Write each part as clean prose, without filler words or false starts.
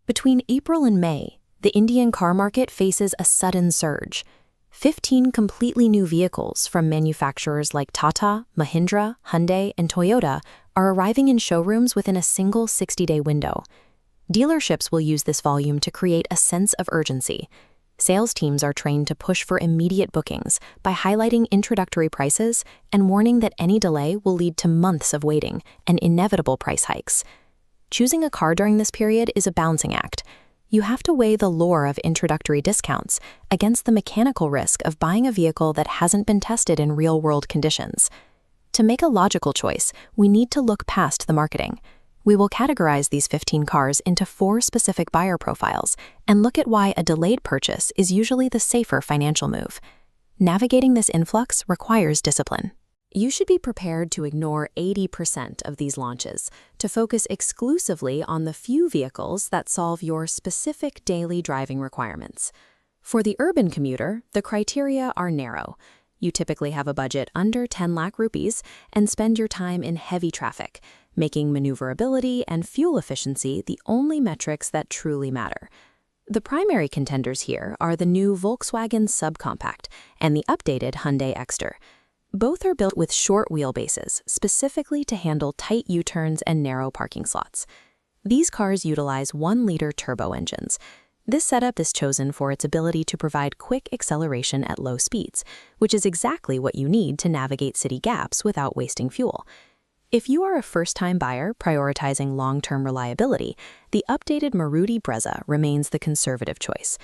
Between April and May, the Indian car market faces a sudden surge. 15 completely new vehicles from manufacturers like Tata, Mahindra, Hyundai, and Toyota are arriving in showrooms within a single 60-day window. Dealerships will use this volume to create a sense of urgency. Sales teams are trained to push for immediate bookings by highlighting introductory prices and warning that any delay will lead to months of waiting and inevitable price hikes. Choosing a car during this period is a balancing act. You have to weigh the lure of introductory discounts against the mechanical risk of buying a vehicle that hasn't been tested in real-world conditions. To make a logical choice, we need to look past the marketing. We will categorize these 15 cars into 4 specific buyer profiles and look at why a delayed purchase is usually the safer financial move. Navigating this influx requires discipline. You should be prepared to ignore 80% of these launches to focus exclusively on the few vehicles that solve your specific daily driving requirements. For the urban commuter, the criteria are narrow. You typically have a budget under 10 lakh rupees and spend your time in heavy traffic, making maneuverability and fuel efficiency the only metrics that truly matter. The primary contenders here are the new Volkswagen subcompact and the updated Hyundai Exter. Both are built with short wheelbases, specifically to handle tight U-turns and narrow parking slots. These cars utilize 1-liter turbo engines. This setup is chosen for its ability to provide quick acceleration at low speeds, which is exactly what you need to navigate city gaps without wasting fuel. If you are a first-time buyer prioritizing long-term reliability, the updated Maruti Brezza remains the conservative choice.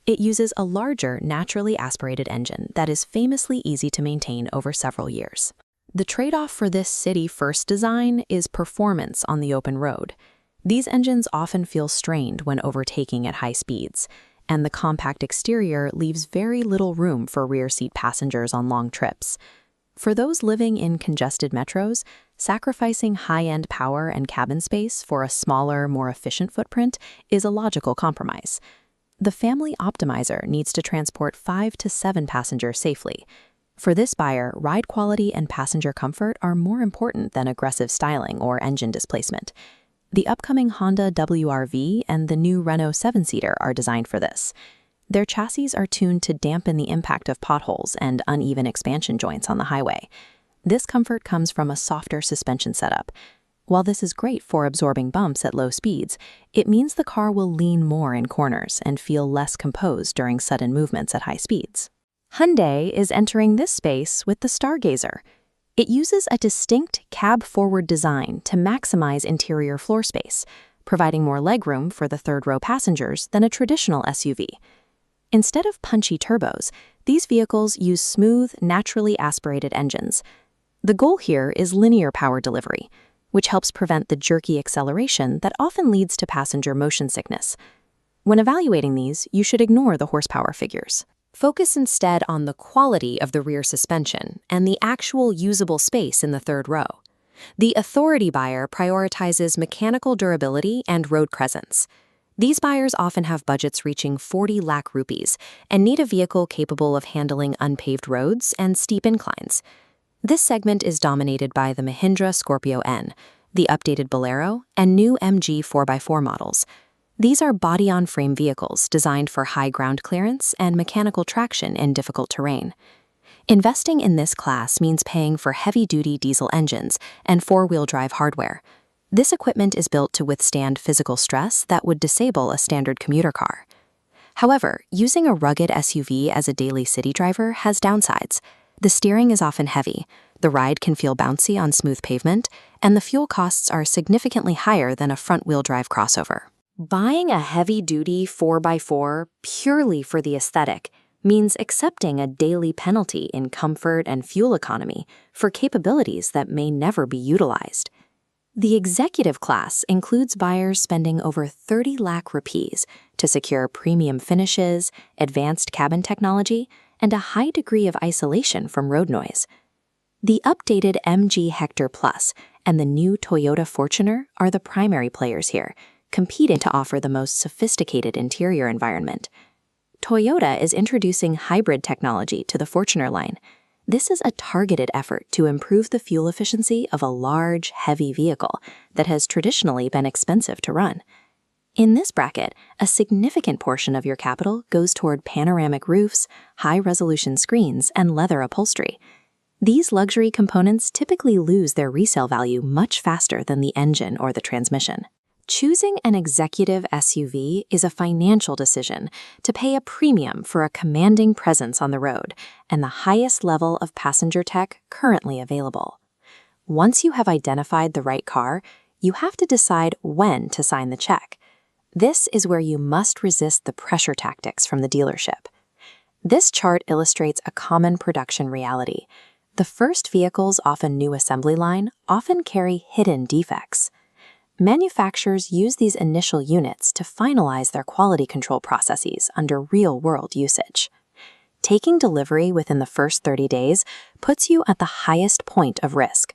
It uses a larger, naturally aspirated engine that is famously easy to maintain over several years. The trade-off for this city-first design is performance on the open road. These engines often feel strained when overtaking at high speeds, and the compact exterior leaves very little room for rear-seat passengers on long trips. For those living in congested metros, sacrificing high-end power and cabin space for a smaller, more efficient footprint is a logical compromise. The family optimizer needs to transport 5 to 7 passengers safely. For this buyer, ride quality and passenger comfort are more important than aggressive styling or engine displacement. The upcoming Honda WR-V and the new Renault 7-seater are designed for this. Their chassis are tuned to dampen the impact of potholes and uneven expansion joints on the highway. This comfort comes from a softer suspension setup. While this is great for absorbing bumps at low speeds, it means the car will lean more in corners and feel less composed during sudden movements at high speeds. Hyundai is entering this space with the Stargazer. It uses a distinct cab-forward design to maximize interior floor space, providing more legroom for the third-row passengers than a traditional SUV. Instead of punchy turbos, these vehicles use smooth, naturally aspirated engines. The goal here is linear power delivery, which helps prevent the jerky acceleration that often leads to passenger motion sickness. When evaluating these, you should ignore the horsepower figures. Focus instead on the quality of the rear suspension and the actual usable space in the third row. The authority buyer prioritizes mechanical durability and road presence. These buyers often have budgets reaching 40 lakh rupees and need a vehicle capable of handling unpaved roads and steep inclines. This segment is dominated by the Mahindra Scorpio N, the updated Bolero, and new MG 4x4 models. These are body-on-frame vehicles designed for high ground clearance and mechanical traction in difficult terrain. Investing in this class means paying for heavy-duty diesel engines and four-wheel drive hardware. This equipment is built to withstand physical stress that would disable a standard commuter car. However, using a rugged SUV as a daily city driver has downsides. The steering is often heavy, the ride can feel bouncy on smooth pavement, and the fuel costs are significantly higher than a front-wheel drive crossover. Buying a heavy-duty 4x4 purely for the aesthetic means accepting a daily penalty in comfort and fuel economy for capabilities that may never be utilized. The executive class includes buyers spending over 30 lakh rupees to secure premium finishes, advanced cabin technology, and a high degree of isolation from road noise. The updated MG Hector Plus and the new Toyota Fortuner are the primary players here, competing to offer the most sophisticated interior environment. Toyota is introducing hybrid technology to the Fortuner line. This is a targeted effort to improve the fuel efficiency of a large, heavy vehicle that has traditionally been expensive to run. In this bracket, a significant portion of your capital goes toward panoramic roofs, high-resolution screens, and leather upholstery. These luxury components typically lose their resale value much faster than the engine or the transmission. Choosing an executive SUV is a financial decision to pay a premium for a commanding presence on the road and the highest level of passenger tech currently available. Once you have identified the right car, you have to decide when to sign the check. This is where you must resist the pressure tactics from the dealership. This chart illustrates a common production reality. The first vehicle's often new assembly line often carry hidden defects. Manufacturers use these initial units to finalize their quality control processes under real-world usage. Taking delivery within the first 30 days puts you at the highest point of risk.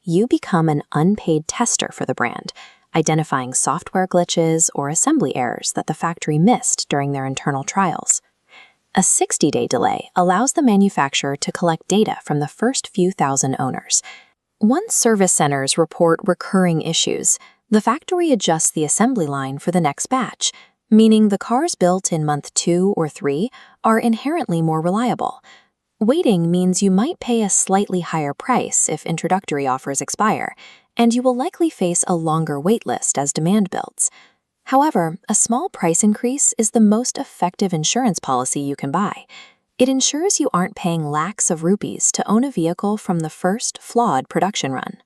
You become an unpaid tester for the brand, identifying software glitches or assembly errors that the factory missed during their internal trials. A 60-day delay allows the manufacturer to collect data from the first few thousand owners. Once service centers report recurring issues, the factory adjusts the assembly line for the next batch, meaning the cars built in month 2 or 3 are inherently more reliable. Waiting means you might pay a slightly higher price if introductory offers expire, and you will likely face a longer wait list as demand builds. However, a small price increase is the most effective insurance policy you can buy. It ensures you aren't paying lakhs of rupees to own a vehicle from the first flawed production run.